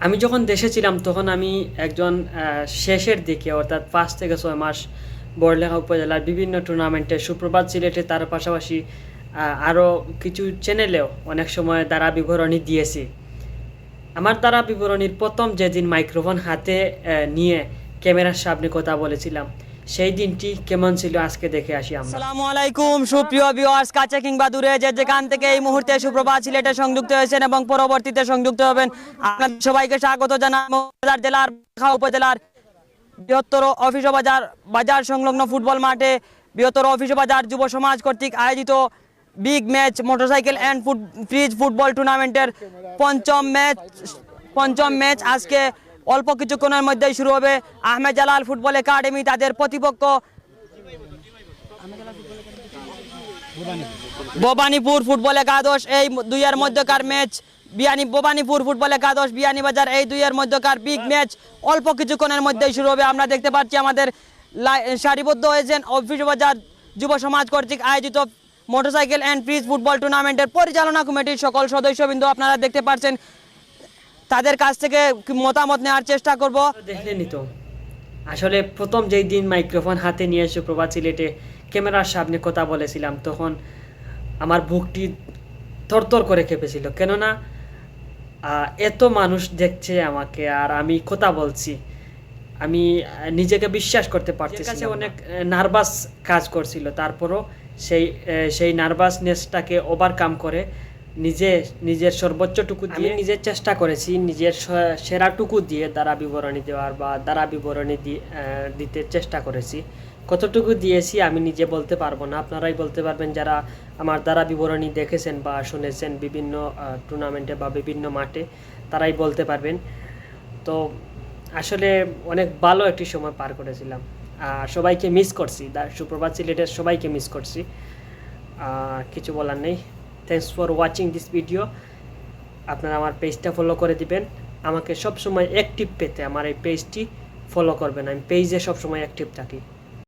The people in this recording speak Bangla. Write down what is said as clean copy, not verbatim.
আমি যখন দেশে ছিলাম তখন আমি একজন শেষের দিকে অর্থাৎ ৫ থেকে ৬ মাস বড়লেখা উপজেলার বিভিন্ন টুর্নামেন্টে সুপ্রভাত সিলেটে তার পাশাপাশি আরও কিছু চ্যানেলেও অনেক সময় দ্বারা বিবরণী দিয়েছি। আমার দ্বারা বিবরণীর প্রথম যেদিন মাইক্রোফোন হাতে নিয়ে ক্যামেরার সামনে কথা বলেছিলাম সেই দিনটি কেমন ছিল আজকে দেখে আসি আমরা। আসসালামু আলাইকুম সুপ্রিয় ভিউয়ার্স, কাছে কিংবা দূরে যে যেখান থেকে এই মুহূর্তে সুপ্রভাত সিলেটে সংযুক্ত হয়েছেন এবং পরবর্তীতে সংযুক্ত হবেন, আপনাদের সবাইকে স্বাগত জানাই মৌলভীবাজার জেলার বোরলখার উপজেলার বৃহত্তর অফিস বাজার বাজার সংলগ্ন ফুটবল মাঠে বৃহত্তর অফিস বাজার যুব সমাজ কর্তৃক আয়োজিত big match motorcycle and fridge football টুর্নামেন্টের পঞ্চম ম্যাচ আজকে অল্প কিছুক্ষণের মধ্যেই শুরু হবে। আহমেদ জালাল ফুটবল একাডেমি তাদের প্রতিপক্ষ ভবানীপুর ফুটবল একাদশ, এই দুইয়ের মধ্যকার ম্যাচ ভবানীপুর ফুটবল একাদশ বিয়ানীবাজার, এই দুইয়ের মধ্যকার বিগ ম্যাচ অল্প কিছুক্ষণের মধ্যেই শুরু হবে। আমরা দেখতে পাচ্ছি আমাদের সারিবদ্ধ হয়েছেন অফিস বাজার যুব সমাজ কর্তৃক আয়োজিত মোটরসাইকেল অ্যান্ড ফ্রিজ ফুটবল টুর্নামেন্টের পরিচালনা কমিটির সকল সদস্যবৃন্দ। আপনারা দেখতে পাচ্ছেন, তাদের কাছ থেকে মতামত নেওয়ার চেষ্টা করব। দেখলেনি তো, আসলে প্রথম যেই দিন মাইক্রোফোন হাতে নিয়ে সুপ্রভাত সিলেটে ক্যামেরার সামনে কথা বলেছিলাম তখন আমার বুকটি থরথর করে কেঁপেছিল, কেননা এত মানুষ দেখছে আমাকে আর আমি কথা বলছি, আমি নিজেকে বিশ্বাস করতে পারতেছি না। অনেক নার্ভাস কাজ করছিল, তারপরও সেই নার্ভাসনেসটাকে ওভারকাম করে নিজের সর্বোচ্চটুকু দিয়ে নিজের চেষ্টা করেছি, নিজের সেরাটুকু দিয়ে দ্বারা বিবরণী দেওয়ার বা দ্বারা বিবরণী দিতে চেষ্টা করেছি। কতটুকু দিয়েছি আমি নিজে বলতে পারবো না, আপনারাই বলতে পারবেন যারা আমার দ্বারা বিবরণী দেখেছেন বা শুনেছেন বিভিন্ন টুর্নামেন্টে বা বিভিন্ন মাঠে, তারাই বলতে পারবেন। তো আসলে অনেক ভালো একটি সময় পার করেছিলাম, সবাইকে মিস করছি, সুপ্রভাত সিলেটের সবাইকে মিস করছি, কিছু বলার নেই। Thanks for watching this video. আপনারা আমার পেজটা ফলো করে দিবেন, আমাকে সবসময় অ্যাক্টিভ পেতে আমার এই পেজটি ফলো করবেন, আমি পেজে সবসময় অ্যাক্টিভ থাকি।